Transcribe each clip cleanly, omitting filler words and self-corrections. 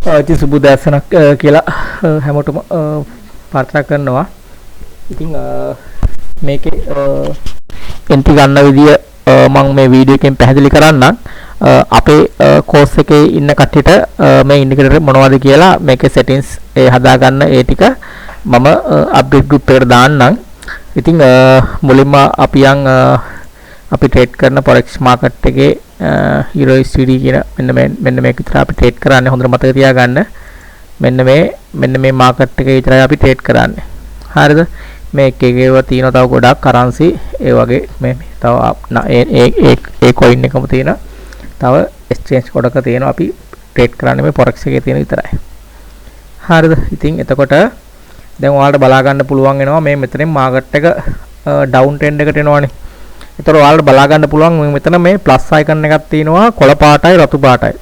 ඉතින් සුබ දැසනක් කියලා හැමෝටම ප්‍රාර්ථනා කරනවා. ඉතින් මේකේ එන්ටි ගන්න විදිය මම මේ වීඩියෝ එකෙන් පැහැදිලි කරන්නම්. අපේ කෝස් එකේ ඉන්න කට්ටියට මේ ඉන්ඩිකේටර් මොනවද කියලා මේකේ settings හදාගන්න ඒ ටික මම අප්ඩේට් group එකට දාන්නම්. ඉතින් මුලින්ම අපි ට්‍රේඩ් කරන forex market එකේ USD කියන මෙන්න මේක විතර අපි ට්‍රේඩ් කරන්නේ. හොඳට මතක තියාගන්න. මෙන්න මේ මාකට් එකේ විතරයි අපි ට්‍රේඩ් කරන්නේ. හරිද? මේ එකේව තියෙන තව ගොඩක් currency ඒ වගේ මේ තව ඒ coin එකම තියෙන තව exchange කොටක තියෙනවා. අපි ට්‍රේඩ් කරන්නේ මේ forex එකේ තියෙන විතරයි. හරිද? ඉතින් එතකොට දැන් ඔයාලට බලා ගන්න පුළුවන් වෙනවා මේ මෙතනින් මාකට් එක ඩවුන් ට්‍රෙන්ඩ් එකට එනවනේ. ඒතර ඔයාලට බලා ගන්න පුළුවන් මෙතන මේ ප්ලස් අයිකන් එකක් තියෙනවා කොළ පාටයි රතු පාටයි.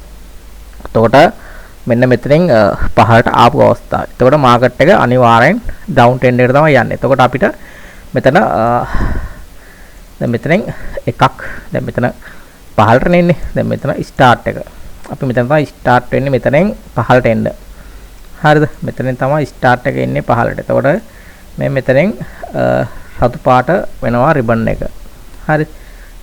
එතකොට මෙන්න මෙතනින් පහළට ආපු අවස්ථාව. එතකොට මාකට් එක අනිවාර්යෙන් ඩවුන් ට්‍රෙන්ඩ් එකට තමයි යන්නේ. එතකොට අපිට මෙතන දැන් මෙතනින් එකක් දැන් මෙතන පහළට එන්නේ. දැන් මෙතන ස්ටාර්ට් එක. අපි මෙතන තමයි ස්ටාර්ට් වෙන්නේ මෙතනින් පහළට එන්න. හරිද? මෙතනින් තමයි ස්ටාර්ට් එක එන්නේ පහළට. එතකොට මේ මෙතනින් රතු පාට වෙනවා රිබන් එක. හරි.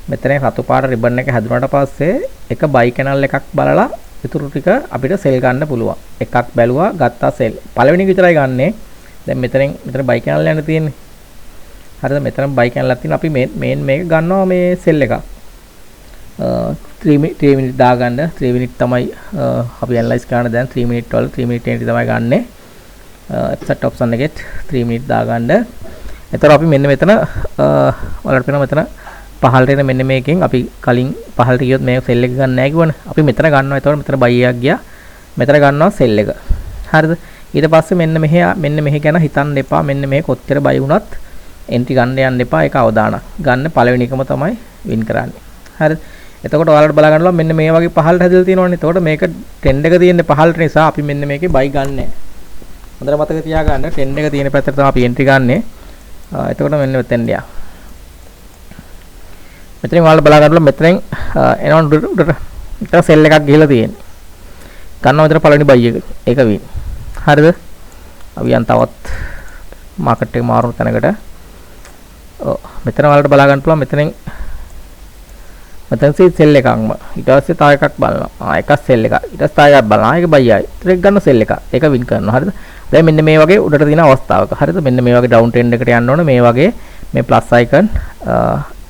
මෙතන රතු පාට රිබන් එක හැදුනට පස්සේ එක බයි කැනල් එකක් බලලා ඉතුරු ටික අපිට සෙල් ගන්න පුළුවන්. එකක් බැලුවා ගත්තා සෙල්. පළවෙනි එක විතරයි ගන්නෙ. දැන් මෙතන බයි කැනල් යන තියෙන්නේ. හරිද? මෙතන බයි කැනල් එකක් තියෙන අපි මේන් මේක ගන්නවා මේ සෙල් එක. 3 මිනිත් දාගන්න 3 මිනිත් තමයි අපි ඇනලයිස් කරන්න දැන් 3 මිනිත් වල 3 මිනිත් එකට තමයි ගන්නෙ. එප්සෙට් ඔප්ෂන් එකෙත් 3 මිනිත් දාගන්න. එතකොට අපි මෙන්න මෙතන ඔයාලට පේනවා මෙතන පහළට එන මෙන්න මේකෙන් අපි කලින් පහළට ගියොත් මේ සෙල් එක ගන්න නැහැ කිව්වනේ. අපි මෙතන ගන්නවා. එතකොට මෙතන බයි එකක් ගියා. මෙතන ගන්නවා සෙල් එක. හරිද? ඊට පස්සේ මෙන්න මෙහෙ ගැන හිතන්න එපා. මෙන්න මෙහෙ කොච්චර බයි වුණත් එන්ට්‍රි ගන්න යන්න එපා. ඒක අවදාන. ගන්න පළවෙනි එකම තමයි වින් කරන්නේ. හරිද? එතකොට ඔයාලට බලා ගන්නවා මෙන්න මේ වගේ පහළට හැදලා තියෙනවනේ. එතකොට මේක ට්‍රෙන්ඩ් එක තියෙන්නේ පහළට නිසා අපි මෙන්න මේකේ බයි ගන්න නැහැ. හොඳට මතක තියාගන්න ට්‍රෙන්ඩ් එක තියෙන පැත්තට තමයි අපි එන්ට්‍රි ගන්නෙ. එතකොට මෙන්න මෙතෙන් ගියා. මෙතනින් ඔයාලා බලා ගන්නවා මෙතනින් එනවා උඩට මෙතන සෙල් එකක් ගිහලා තියෙන්නේ. ගන්නවා මෙතන පළවෙනි බයි එක. ඒක වින්. හරිද? අපි යන් තවත් මාකට් එක මාරු තැනකට. මෙතන ඔයාලට බලා ගන්න පුළුවන් මෙතනින් මෙතන සෙල් එකක්ම. ඊට පස්සේ තව එකක් බලනවා. එකක් සෙල් එකක්. ඊට පස්සේ තව එකක් බලනවා. ඒක බයි ආයි. ඊට ගන්න සෙල් එකක්. ඒක වින් කරනවා. හරිද? දැන් මෙන්න මේ වගේ උඩට තියෙන අවස්ථාවක. හරිද? මෙන්න මේ වගේ ඩවුන් ට්‍රෙන්ඩ් එකට යන්න ඕනේ. මේ වගේ මේ ප්ලස් අයිකන්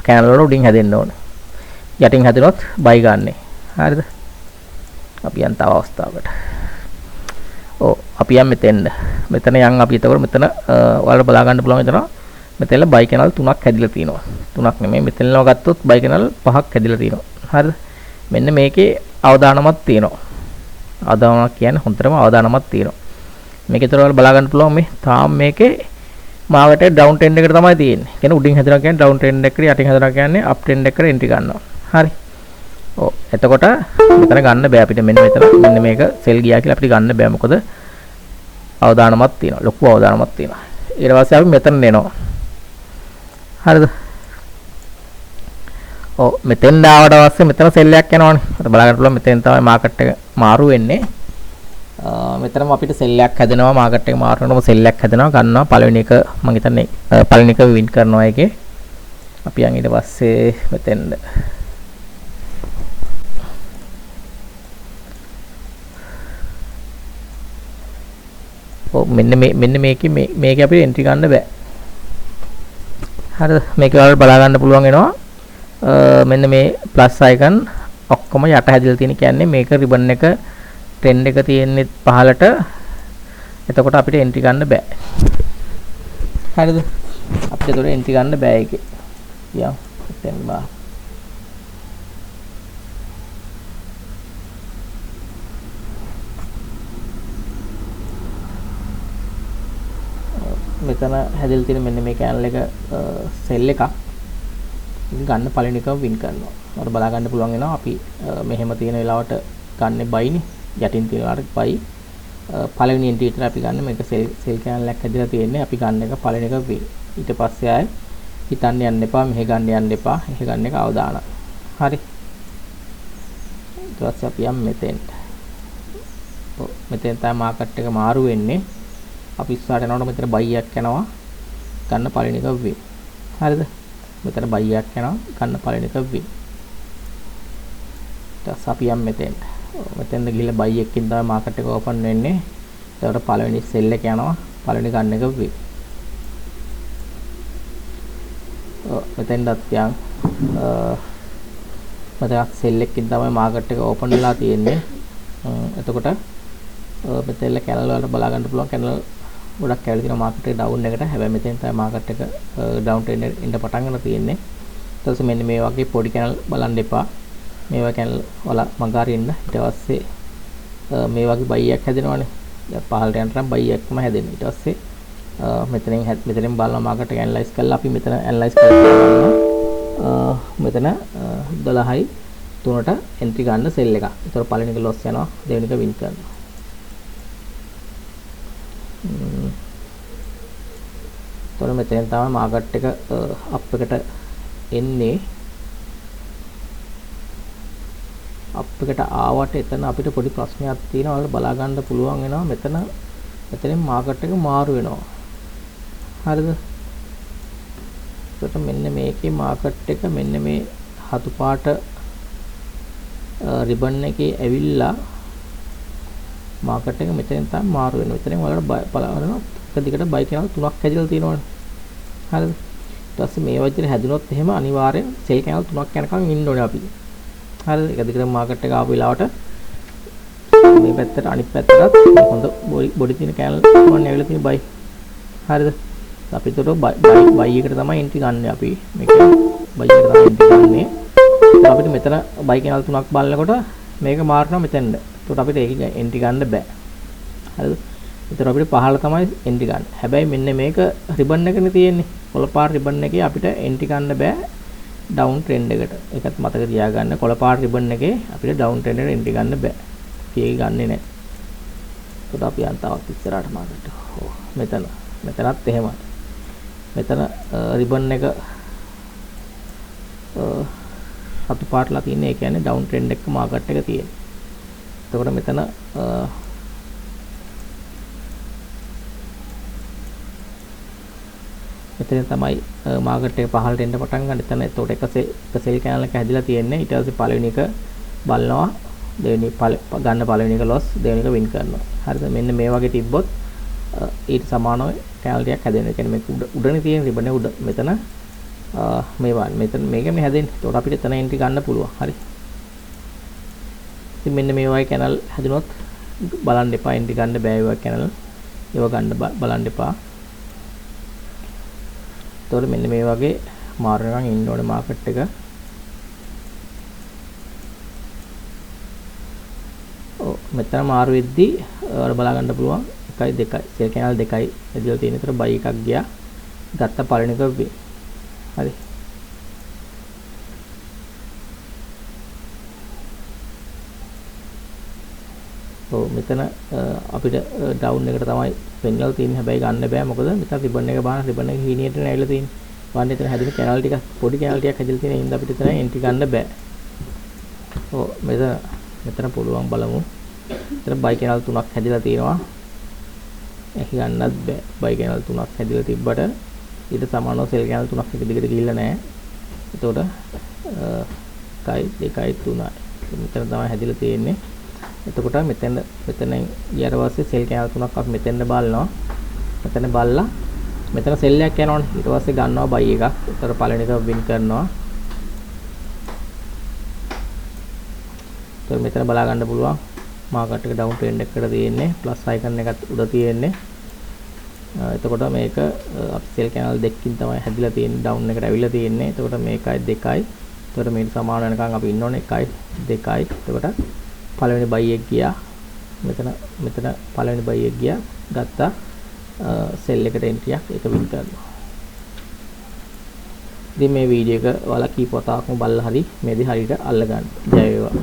කැනල් වල උඩින් හැදෙන්න ඕනේ. යටින් හැදුනොත් බයි ගන්නෙ. හරිද? අපි යන් තව අවස්ථාවකට. අපි යන් මෙතෙන්ද. මෙතන යන් අපි එතකොට මෙතන ඔයාලට බලා ගන්න පුළුවන් විතර මෙතන බයි කැනල් 3ක් හැදිලා තියෙනවා. 3ක් නෙමෙයි මෙතනව ගත්තොත් බයි කැනල් 5ක් හැදිලා තියෙනවා. හරිද? මෙන්න මේකේ අවදානමක් තියෙනවා. අවදානමක් කියන්නේ හොඳටම අවදානමක් තියෙනවා. මේක ඒතර ඔයාලා බලා ගන්න පුළුවන් මේ තාම මේකේ මාකට ඩවුන් ට්‍රෙන්ඩ් එකට තමයි තියෙන්නේ. කියන්නේ උඩින් හැදෙනවා කියන්නේ ඩවුන් ට්‍රෙන්ඩ් එකට යටින් හැදෙනවා කියන්නේ අප් ට්‍රෙන්ඩ් එකට එන්ට්‍රි ගන්නවා. හරි. එතකොට මෙතන ගන්න බෑ අපිට මෙන්න මේක සෙල් ගියා කියලා අපිට ගන්න බෑ. මොකද අවදානමක් තියෙනවා. ලොකු අවදානමක් තියෙනවා. ඊට පස්සේ අපි මෙතන එනවා. හරිද? මෙතෙන් ආවට පස්සේ මෙතන සෙල් එකක් යනවනේ. අර බලා ගන්න පුළුවන් මෙතෙන් තමයි මාකට් එක මාරු වෙන්නේ. මෙතනම අපිට සෙල් එකක් හැදෙනවා මාකට් එක මාරු වෙනකොට සෙල් එකක් හැදෙනවා ගන්නවා පළවෙනි එක මම හිතන්නේ පළවෙනි එක වින් කරනවා එකේ අපි යන් ඊට පස්සේ මෙතෙන්ද මෙන්න මේකේ අපිට එන්ට්‍රි ගන්න බෑ. හරිද? මේක ඔයාලට බලා ගන්න පුළුවන් වෙනවා මෙන්න මේ ප්ලස් අයිකන් ඔක්කොම යට හැදලා තියෙන කියන්නේ මේක රිබන් එක ට්‍රෙන්ඩ් එක තියෙන්නේ පහළට. එතකොට අපිට එන්ට්‍රි ගන්න බෑ. හරිද? අපිට ඒතකොට එන්ට්‍රි ගන්න බෑ ඒකේ. යම් එතෙන් බා. මෙතන හැදෙලා තියෙන මෙන්න මේ කැනල් එක සෙල් එකක්. ඉතින් ගන්න පළවෙනි එකම වින් කරනවා. ඔයාලට බලා ගන්න පුළුවන් වෙනවා අපි මෙහෙම තියෙන වෙලාවට ගන්න බයිනේ. යටින් තියෙනවාට බයි පළවෙනි එන්ට්‍රි එකට අපි ගන්න මේක සෙල් කැනල් එකක් හැදලා තියෙන්නේ. අපි ගන්න එක පළවෙනි එක වින්. ඊට පස්සේ ආයේ හිතන්න යන්න එපා. මෙහෙ ගන්න යන්න එපා. එහෙ ගන්න එක අවදාන. හරි. ඊට පස්සේ අපි යම් මෙතෙන්ට. මෙතෙන් තමයි මාකට් එක මාරු වෙන්නේ. අපි ඉස්සරහට යනකොට මෙතන buy එකක් යනවා. ගන්න පළවෙනි එක win. හරිද? මෙතන buy එකක් යනවා. ගන්න පළවෙනි එක win. ඊට අපි යම් මෙතෙන්ට. මෙතෙන්ද ගිහලා buy එකකින් තමයි මාකට් එක ඕපන් වෙන්නේ. ඒකට පළවෙනි sell එක යනවා. පළවෙනි ගන්න එක win. මෙතෙන්දත් යන් මතක sell එකකින් තමයි මාකට් එක ඕපන් වෙලා තියෙන්නේ. එතකොට මෙතෙල්ල කැනල් වලට බලා ගන්න පුළුවන් කැනල් ගොඩක් ඇවිල්ලා තියෙනවා මාකට් එක ඩවුන් එකට. හැබැයි මෙතෙන් තමයි මාකට් එක ඩවුන් ට්‍රෙන්ඩ් එන්න පටන් ගන්න තියෙන්නේ. ඊට පස්සේ මෙන්න මේ වගේ පොඩි කැනල් බලන්න එපා. මේ වගේ කැනල් වල මඟ අරින්න. ඊට පස්සේ මේ වගේ buy එකක් හැදෙනවනේ. දැන් පහළට යනට නම් buy එකක්ම හැදෙනවා. ඊට පස්සේ මෙතනින් බලනවා මාකට් එක ඇනලයිස් කරලා අපි මෙතන ඇනලයිස් කරලා මෙතන 12යි 3ට එන්ට්‍රි ගන්න සෙල් එකක්. ඒතර පළවෙනි එක ලොස් යනවා, දෙවෙනි එක වින් කරනවා. ඒතර මෙතෙන් තමයි මාකට් එක අප් එකට එන්නේ. අප් එකට ආවට එතන අපිට පොඩි ප්‍රශ්නයක් තියෙනවා. ඔයාලට බලා ගන්න පුළුවන් වෙනවා මෙතනින් මාකට් එක මාරු වෙනවා. හරිද? ඒකට මෙන්න මේකේ මාකට් එක මෙන්න මේ හතු පාට රිබන් එකේ ඇවිල්ලා මාකට් එක මෙතෙන් තමයි මාරු වෙනවා. මෙතනින් ඔයාලට බලනවා එක දිගට බයි කැනල් 3ක් හැදිලා තියෙනවනේ. හරිද? ඊට පස්සේ මේ වගේ හැදුනොත් එහෙම අනිවාර්යෙන් සෙල් කැනල් 3ක් යනකම් ඉන්න ඕනේ අපි. හරිද? එක දිගට මාකට් එක ආපු වෙලාවට මේ පැත්තට අනිත් පැත්තටත් හොඳ බොඩි තියෙන කැනල් වань ඇවිල්ලා තියෙන බයි. හරිද? අපි ඒතකොට බයි එකට තමයි එන්ට්‍රි ගන්න අපි. මේක බයි එකට තමයි එන්ට්‍රි ගන්නේ. අපිට මෙතන බයි කැනල් 3ක් බලනකොට මේක මාරනවා මෙතෙන්ද. ඒකට අපිට ඒක එන්ට්‍රි ගන්න බෑ. හරිද? ඒතර අපිට පහළ තමයි එන්ට්‍රි ගන්න. හැබැයි මෙන්න මේක රිබන් එකනේ තියෙන්නේ. කොළපාර රිබන් එකේ අපිට එන්ට්‍රි ගන්න බෑ ඩවුන් ට්‍රෙන්ඩ් එකට. ඒකත් මතක තියාගන්න. කොළපාර රිබන් එකේ අපිට ඩවුන් ට්‍රෙන්ඩ් එකට එන්ට්‍රි ගන්න බෑ. ඒක ගන්නෙ නැහැ. ඒකට අපි යන් තවත් ඉස්සරහට මාකට. ඔව් මෙතනත් එහෙමයි. මෙතන රිබන් එක සතු පාටලා තියෙන. ඒ කියන්නේ ඩවුන් ට්‍රෙන්ඩ් එක මාකට් එක තියෙන. එතකොට මෙතන මෙතන තමයි මාකට් එක පහළට එන්න පටන් ගන්න. එතන එතකොට එක සෙල් කැනල් එක හැදිලා තියෙන්නේ. ඊට පස්සේ පළවෙනි එක බලනවා, දෙවෙනි ගන්න පළවෙනි එක ලොස්, දෙවෙනි එක වින් කරනවා. හරිද? මෙන්න මේ වගේ තිබ්බොත් ඊට සමානව කැනල් ටිකක් හැදෙනවා. ඒ කියන්නේ මේක උඩනේ තියෙන රිබන් එක උඩ. මෙතන මෙතන මේකනේ හැදෙන්නේ. ඒකට අපිට එතන එන්ට්‍රි ගන්න පුළුවන්. හරි. ඉතින් මෙන්න මේ වගේ කැනල් හැදුනොත් බලන්න එපා, එන්ට්‍රි ගන්න බෑ ඒ වගේ කැනල්. ඒව ගන්න බලන්න එපා. ඒතකොට මෙන්න මේ වගේ මාරු වෙනකන් ඉන්න ඕනේ මාකට් එක. ඔව් මෙතන මාරු වෙද්දී ඔයාලා බලා ගන්න පුළුවන් 1 2 සෙල් කැනල් 2යි ඇදලා තියෙන. ඒතර බයි එකක් ගියා. ගත්ත පළවෙනි එක වේ. හරි. ඔව් මෙතන අපිට ඩවුන් එකට තමයි පෙන්වලා තියෙන්නේ. හැබැයි ගන්න බෑ. මොකද මෙතන රිබන් එක බාන රිබන් එක හීනියට නැවිලා තියෙන්නේ. වань එතන හැදෙන කැනල් ටික පොඩි කැනල් ටිකක් හැදලා තියෙන හින්දා අපිට එතන එන්ට්‍රි ගන්න බෑ. ඔව් මෙතන පුළුවන් බලමු. එතන බයි කැනල් 3ක් හැදලා තියෙනවා. ඒක ගන්නත් බෑ. බයි කැනල් 3ක් හැදලා තිබ්බට ඊට සමානව සෙල් කැනල් 3ක් එක දිගට ගිහිල්ලා නැහැ. එතකොට 1 2 3යි. මෙතන තමයි හැදලා තියෙන්නේ. එතකොට මෙතෙන් ඊට පස්සේ සෙල් කැනල් 3ක් අපි මෙතෙන්ද බලනවා. මෙතන බලලා මෙතන සෙල් එකක් යනවනේ. ඊට පස්සේ ගන්නවා බයි එකක්. ඒතර පළවෙනි එක වින් කරනවා. ඒතර මෙතන බලා ගන්න පුළුවන් මාකට් එක ඩවුන් ට්‍රෙන්ඩ් එකකට තියෙන්නේ. ප්ලස් අයිකන් එකත් උඩ තියෙන්නේ. එතකොට මේක අපි සෙල් කැනල් දෙකකින් තමයි හැදිලා තියෙන්නේ. ඩවුන් එකට ඇවිල්ලා තියෙන්නේ. එතකොට මේකයි 2යි. එතකොට මේකට සමාන වෙනකන් අපි ඉන්න ඕනේ 1යි 2යි. එතකොට පළවෙනි බයි එක ගියා. මෙතන පළවෙනි බයි එක ගියා. ගත්තා සෙල් එකට එන්ට්‍රියක් ඒක වින් කරනවා. ඉතින් මේ වීඩියෝ එක ඔයාලා කීප වතාවක්ම බලලා හරි මේ දේ හරියට අල්ල ගන්න. ජය වේවා.